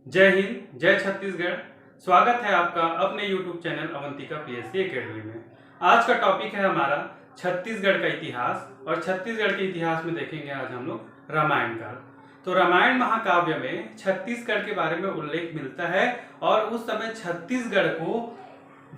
जय हिंद, जय छत्तीसगढ़। स्वागत है आपका अपने YouTube channel Avantika PSC academy में। आज का टॉपिक है हमारा छत्तीसगढ़ का इतिहास और छत्तीसगढ़ के इतिहास में देखेंगे आज हम लोग रामायण काल। तो रामायण महाकाव्य में छत्तीसगढ़ के बारे में उल्लेख मिलता है और उस समय छत्तीसगढ़ को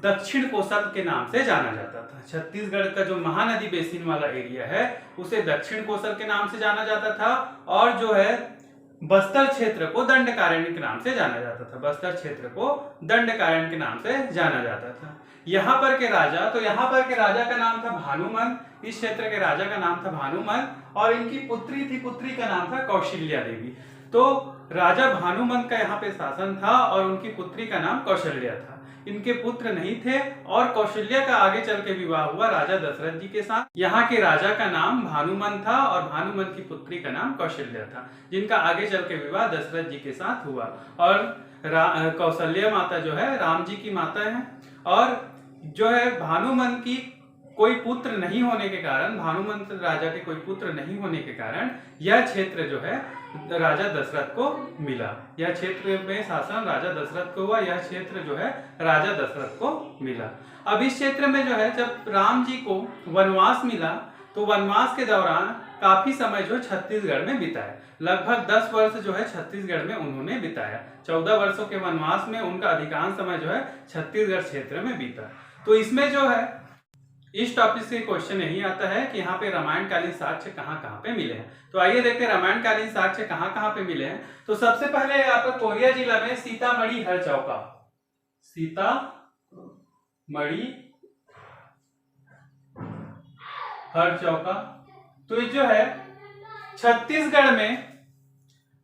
दक्षिण कोसल के नाम से जाना जाता था। छत्तीसगढ़ का जो महानदी बेसिन वाला एरिया है उसे दक्षिण कोसल के नाम से जाना जाता था और जो है बस्तर क्षेत्र को दंडकारण्य के नाम से जाना जाता था। बस्तर क्षेत्र को दंडकारण्य के नाम से जाना जाता था। यहाँ पर के राजा का नाम था भानुमन। इस क्षेत्र के राजा का नाम था भानुमन और इनकी पुत्री का नाम था कौशल्या देवी। तो राजा भानुमन का यहाँ पे शासन था और उनकी पुत्री का नाम कौशल्या था। इनके पुत्र नहीं थे और कौशल्या का आगे चल के विवाह हुआ राजा दशरथ जी के साथ। यहाँ के राजा का नाम भानुमन था और भानुमन की पुत्री का नाम कौशल्या था, जिनका आगे चल के विवाह दशरथ जी के साथ हुआ। और कौशल्या माता जो है राम जी की माता है और जो है भानुमन की कोई पुत्र नहीं होने के कारण, भानुमन राजा के कोई पुत्र नहीं होने के कारण यह क्षेत्र जो है राजा दशरथ को मिला। यह क्षेत्र में शासन राजा दशरथ को हुआ। यह क्षेत्र जो है राजा दशरथ को मिला। अब इस क्षेत्र में जो है जब राम जी को वनवास मिला तो वनवास के दौरान काफी समय जो छत्तीसगढ़ में बिताया। लगभग 10 वर्ष जो है छत्तीसगढ़ में उन्होंने बिताया। 14 वर्षों के वनवास में उनका अधिकांश समय जो है छत्तीसगढ़ क्षेत्र में बीता। तो इसमें जो है इस टॉपिक से क्वेश्चन यही आता है कि यहाँ पे रामायणकालीन साक्ष्य कहाँ पे मिले हैं। तो आइए देखते हैं रामायणकालीन साक्ष्य कहाँ पे मिले हैं। तो सबसे पहले यहाँ पे कोरिया जिला में सीतामढ़ी हरचौका, सीतामढ़ी हरचौका। तो ये जो है छत्तीसगढ़ में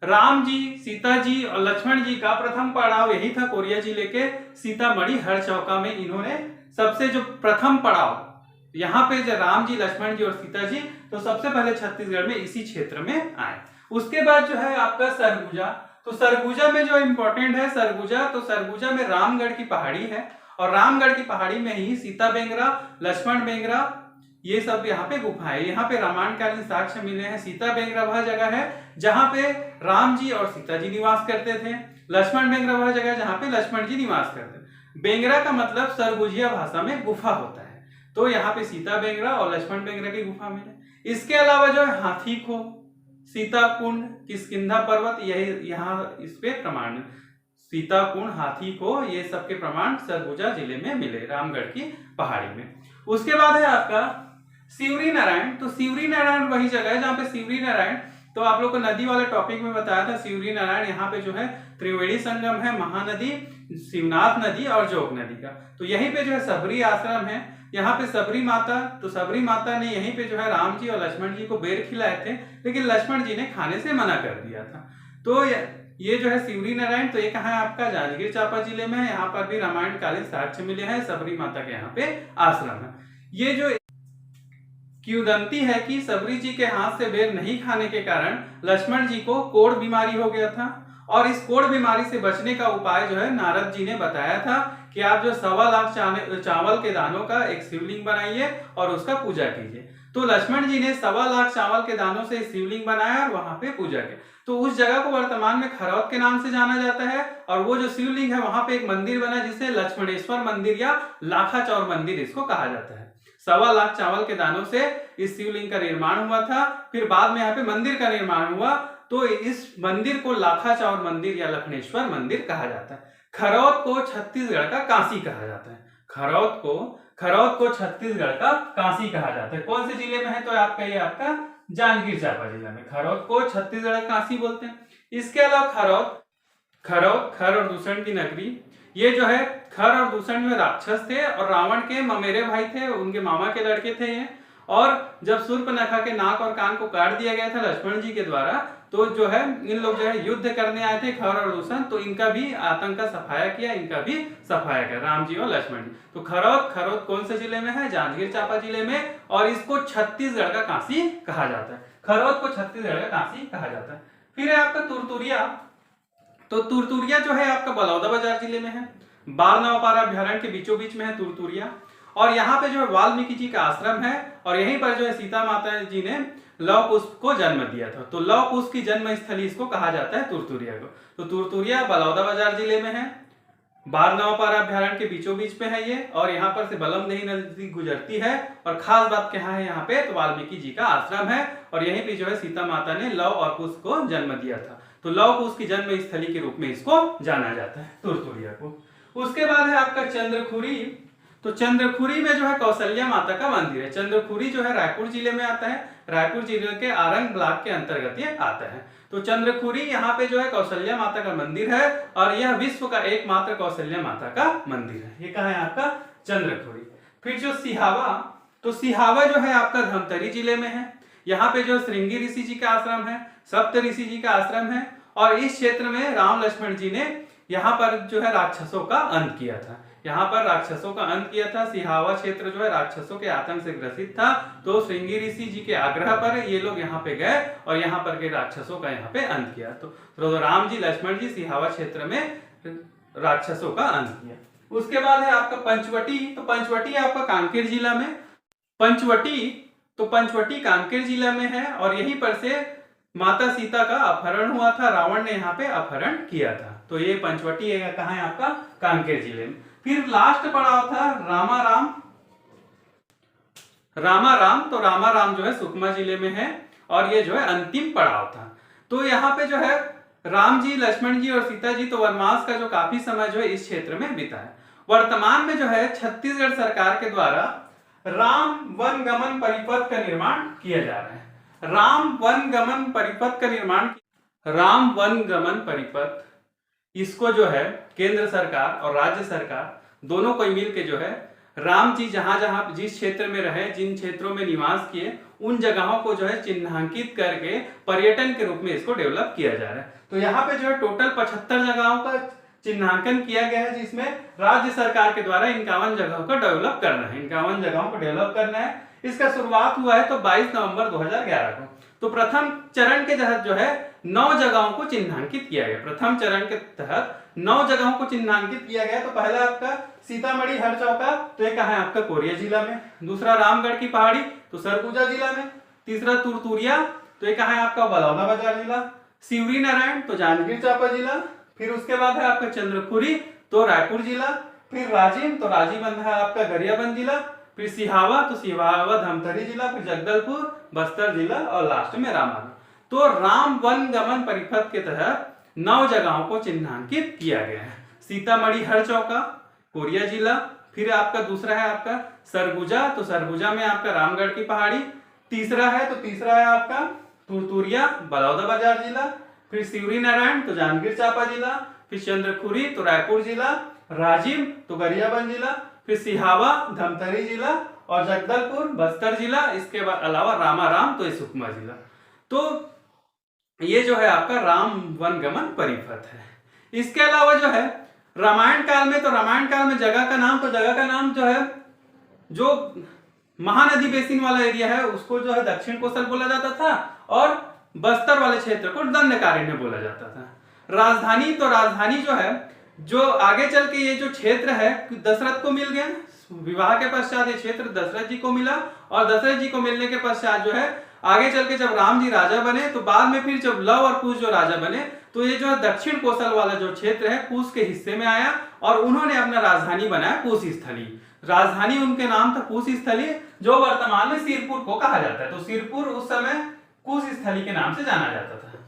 राम जी, सीता जी और लक्ष्मण जी का प्रथम पड़ाव यही था। कोरिया जिले के सीतामढ़ी हरचौका में इन्होंने सबसे जो प्रथम पड़ाव यहाँ पे जो राम जी, लक्ष्मण जी और सीता जी तो सबसे पहले छत्तीसगढ़ में इसी क्षेत्र में आए। उसके बाद जो है आपका सरगुजा। तो सरगुजा में जो इम्पोर्टेंट है तो सरगुजा में रामगढ़ की पहाड़ी है और रामगढ़ की पहाड़ी में ही सीता बेंगरा, लक्ष्मण बेंगरा, ये सब यहाँ पे गुफा है। यहाँ पे रामायणकालीन साक्ष्य मिले हैं। सीता बेंगरा वह जगह है जहाँ पे राम जी और सीता जी निवास करते थे। लक्ष्मण बेंगरा वह जगह है जहाँ पे लक्ष्मण जी निवास करते थे। बेंगरा का मतलब सरगुजिया भाषा में गुफा होता है। तो यहाँ पे सीता बेंगरा और लक्ष्मण बेंगरा की गुफा मिले। इसके अलावा जो है हाथी खो, सीता कुंड, किष्किंधा पर्वत, यही यहाँ इस पे प्रमाण, सीता कुंड, हाथी को, ये सब के प्रमाण सरगुजा जिले में मिले रामगढ़ की पहाड़ी में। उसके बाद है आपका सिवरी नारायण। तो सिवरी नारायण वही जगह है जहाँ पे सिवरी नारायण, तो आप लोग को नदी वाले टॉपिक में बताया था सिवरी नारायण। यहाँ पे जो है त्रिवेणी संगम है, महानदी, शिवनाथ नदी और जोग नदी का। तो यहीं पे जो है सबरी आश्रम है। यहाँ पे सबरी माता, तो सबरी माता ने यहीं पे जो है राम जी और लक्ष्मण जी को बेर खिलाए थे, लेकिन लक्ष्मण जी ने खाने से मना कर दिया था। तो ये जो है सिवरी नारायण, तो ये कहाँ है आपका जांजगीर चांपा जिले में है। यहाँ पर भी रामायणकालीन साक्ष्य मिले हैं। सबरी माता के यहाँ पे आश्रम है। ये जो किंवदंती है कि सबरी जी के हाथ से बेर नहीं खाने के कारण लक्ष्मण जी को कोढ़ बीमारी हो गया था और इस कोढ़ बीमारी से बचने का उपाय जो है नारद जी ने बताया था कि आप जो 1.25 लाख चावल के दानों का एक शिवलिंग बनाइए और उसका पूजा कीजिए। तो लक्ष्मण जी ने 1.25 लाख चावल के दानों से शिवलिंग बनाया और वहां पे पूजा की। तो उस जगह को वर्तमान में खरौत के नाम से जाना जाता है और वो जो शिवलिंग है वहां पे एक मंदिर बना जिसे लक्ष्मणेश्वर मंदिर या लाखाचौर मंदिर इसको कहा जाता है। 1.25 लाख चावल के दानों से इस शिवलिंग का निर्माण हुआ था। फिर बाद में यहाँ पे मंदिर का निर्माण हुआ तो इस मंदिर को लाखाचौर मंदिर या लक्ष्मणेश्वर मंदिर कहा जाता है। खरौत को छत्तीसगढ़ का काशी कहा जाता है। खरौत को छत्तीसगढ़ का काशी कहा जाता है। कौन से जिले में है? तो आपका ये आपका जांजगीर चांपा जिला में खरौत को छत्तीसगढ़ का काशी बोलते हैं। इसके अलावा खर और दूषण की नगरी, ये जो है खर और दूषण जो राक्षस थे और रावण के ममेरे भाई थे, उनके मामा के लड़के थे ये। और जब शूर्पणखा के नाक और कान को काट दिया गया था लक्ष्मण जी के द्वारा, तो जो है इन लोग जो है युद्ध करने आए थे खर और दूषण, तो इनका भी आतंक का सफाया किया, इनका भी सफाया किया राम जी और लक्ष्मण जी। तो खरौत कौन से जिले में है? जांजगीर चांपा जिले में और इसको छत्तीसगढ़ का काशी कहा जाता है। खरौत को छत्तीसगढ़ का काशी कहा जाता है। फिर है आपका तुरतुरिया। तो तुरतुरिया जो है आपका बलौदाबाजार जिले में है। बारनवापारा अभ्यारण्य के बीचों बीच में है तुरतुरिया और यहाँ पे जो है वाल्मीकि जी का आश्रम है और यहीं पर जो है सीता माता जी ने लव कुश को जन्म दिया था। तो लव कुश की जन्म स्थली इसको कहा जाता है तुरतुरिया को। तो तुरतुरिया बलौदाबाजार जिले में है, बारनवापारा अभ्यारण्य के बीचों बीच पे है ये, और यहाँ पर से बलमदही नदी गुजरती है। और खास बात क्या है यहाँ पे, तो वाल्मीकि जी का आश्रम है और यहीं पे जो है सीता माता ने लव और कुश को जन्म दिया था। तो लव कुश की जन्म स्थली के रूप में इसको जाना जाता है तुरतुरिया को। उसके बाद है आपका चंद्रखुरी। तो चंद्रखुरी में जो है कौशल्या माता का मंदिर है। चंद्रखुरी जो है रायपुर जिले में आता है, रायपुर जिले के आरंग ब्लॉक के अंतर्गत ये आता है। तो चंद्रखुरी यहाँ पे जो है कौशल्या माता का मंदिर है और यह विश्व का एकमात्र कौशल्या माता का मंदिर है। ये कहाँ है आपका, चंद्रखुरी। फिर जो सिहावा, तो सिहावा जो है आपका धमतरी जिले में है। यहाँ पे जो श्रृंगी ऋषि जी का आश्रम है, सप्त ऋषि जी का आश्रम है, और इस क्षेत्र में राम लक्ष्मण जी ने यहाँ पर जो है राक्षसों का अंत किया था। यहाँ पर राक्षसों का अंत किया था। सिहावा क्षेत्र जो है राक्षसों के आतंक से ग्रसित था। तो श्रृंगी ऋषि जी के आग्रह पर ये लोग यहाँ पे गए और यहाँ पर के राक्षसों का यहाँ पे अंत किया। तो राम जी लक्ष्मण जी सिहावा क्षेत्र में राक्षसों का अंत किया। उसके बाद है आपका पंचवटी। तो पंचवटी आपका कांकेर जिला में, पंचवटी कांकेर जिला में है और यहीं पर से माता सीता का अपहरण हुआ था। रावण ने यहाँ पे अपहरण किया था। तो ये पंचवटी है, कहाँ है आपका, कांकेर जिले में। फिर लास्ट पड़ाव था रामाराम। तो रामाराम जो है सुकमा जिले में है और ये जो है अंतिम पड़ाव था। तो यहाँ पे जो है राम जी, लक्ष्मण जी और सीता जी तो वनवास का जो काफी समय जो है इस क्षेत्र में बीता है। वर्तमान में जो है छत्तीसगढ़ सरकार के द्वारा राम वन गमन परिपथ का निर्माण किया जा रहा है। राम वन गमन परिपथ इसको जो है केंद्र सरकार और राज्य सरकार दोनों को मिल के जो है राम जी जहां जहां जिस क्षेत्र में रहे, जिन क्षेत्रों में निवास किए, उन जगहों को जो है चिन्हांकित करके पर्यटन के रूप में इसको डेवलप किया जा रहा है। तो यहाँ पे जो है टोटल 75 जगहों का चिन्हांकन किया गया है, जिसमें राज्य सरकार के द्वारा 51 जगहों को डेवलप करना है। इसका शुरुआत हुआ है तो 22 नवंबर 2011 को। तो प्रथम चरण के तहत जो है 9 जगहों को चिन्हांकित किया गया। तो पहला आपका सीतामढ़ी हरचौका, तो ये कहाँ है आपका, कोरिया जिला में। दूसरा रामगढ़ की पहाड़ी, तो सरगुजा जिला में। तीसरा तुरतुरिया, तो ये कहाँ है आपका, बलौदाबाजार जिला। सिवरी नारायण, तो जांजगीर चांपा जिला। फिर उसके बाद है आपका चंद्रखुरी, तो रायपुर जिला। फिर राजिम, तो राजीवंद है आपका गरियाबंद जिला। फिर सिहावा, तो सिहावा धमतरी जिला। फिर जगदलपुर बस्तर जिला और लास्ट में रामायण। तो राम वन गमन परिपथ के तहत 9 जगहों को चिन्हांकित किया गया है। सीतामढ़ी हरचौका, कोरिया जिला। फिर आपका दूसरा है आपका सरगुजा, तो सरगुजा में आपका रामगढ़ की पहाड़ी। तीसरा है आपका तुरतुरिया, बलौदाबाजार जिला। फिर सिवरी नारायण, तो जांजगीर चांपा जिला। फिर चंद्रखुरी, तो रायपुर जिला। राजिम, तो गरियाबंद जिला। फिर सिहावा धमतरी जिला और जगदलपुर बस्तर जिला। इसके बाद अलावा रामाराम, तो ये सुकमा जिला। तो ये जो है आपका राम वन गमन परिपथ है। इसके अलावा जो है रामायण काल में जगह का नाम जो है, जो महानदी बेसिन वाला एरिया है उसको जो है दक्षिण कोसल बोला जाता था और बस्तर वाले क्षेत्र को दंडकारण्य बोला जाता था। राजधानी जो है, जो आगे चल के ये जो क्षेत्र है दशरथ को मिल गया। विवाह के पश्चात ये क्षेत्र दशरथ जी को मिला और दशरथ जी को मिलने के पश्चात जो है आगे चल के जब राम जी राजा बने, तो बाद में फिर जब लव और कुश जो राजा बने, तो ये जो है दक्षिण कोसल वाला जो क्षेत्र है कुश के हिस्से में आया और उन्होंने अपना राजधानी बनाया कुश स्थली। राजधानी उनके नाम था कुश स्थली, जो वर्तमान में सिरपुर को कहा जाता है। तो सिरपुर उस समय कुश स्थली के नाम से जाना जाता था।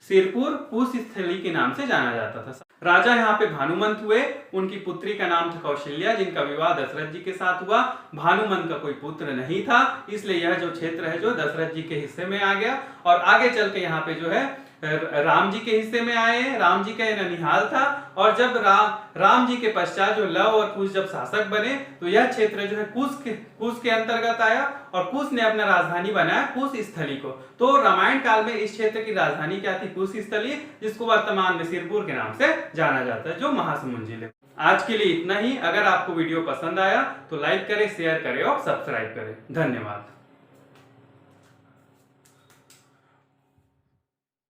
सिरपुर कुश स्थली के नाम से जाना जाता था। राजा यहाँ पे भानुमंत हुए, उनकी पुत्री का नाम था कौशल्या, जिनका विवाह दशरथ जी के साथ हुआ। भानुमंत का कोई पुत्र नहीं था, इसलिए यह जो क्षेत्र है जो दशरथ जी के हिस्से में आ गया और आगे चल के यहाँ पे जो है राम जी के हिस्से में आए। राम जी का ननिहाल था और जब राम जी के पश्चात जो लव और कुश जब शासक बने, तो यह क्षेत्र जो है कुश के अंतर्गत आया और कुश ने अपना राजधानी बनाया कुश स्थली को। तो रामायण काल में इस क्षेत्र की राजधानी क्या थी, कुश स्थली, जिसको वर्तमान में सिरपुर के नाम से जाना जाता है, जो महासमुंद जिले। आज के लिए इतना ही। अगर आपको वीडियो पसंद आया तो लाइक करें, शेयर करें और सब्सक्राइब करें। धन्यवाद।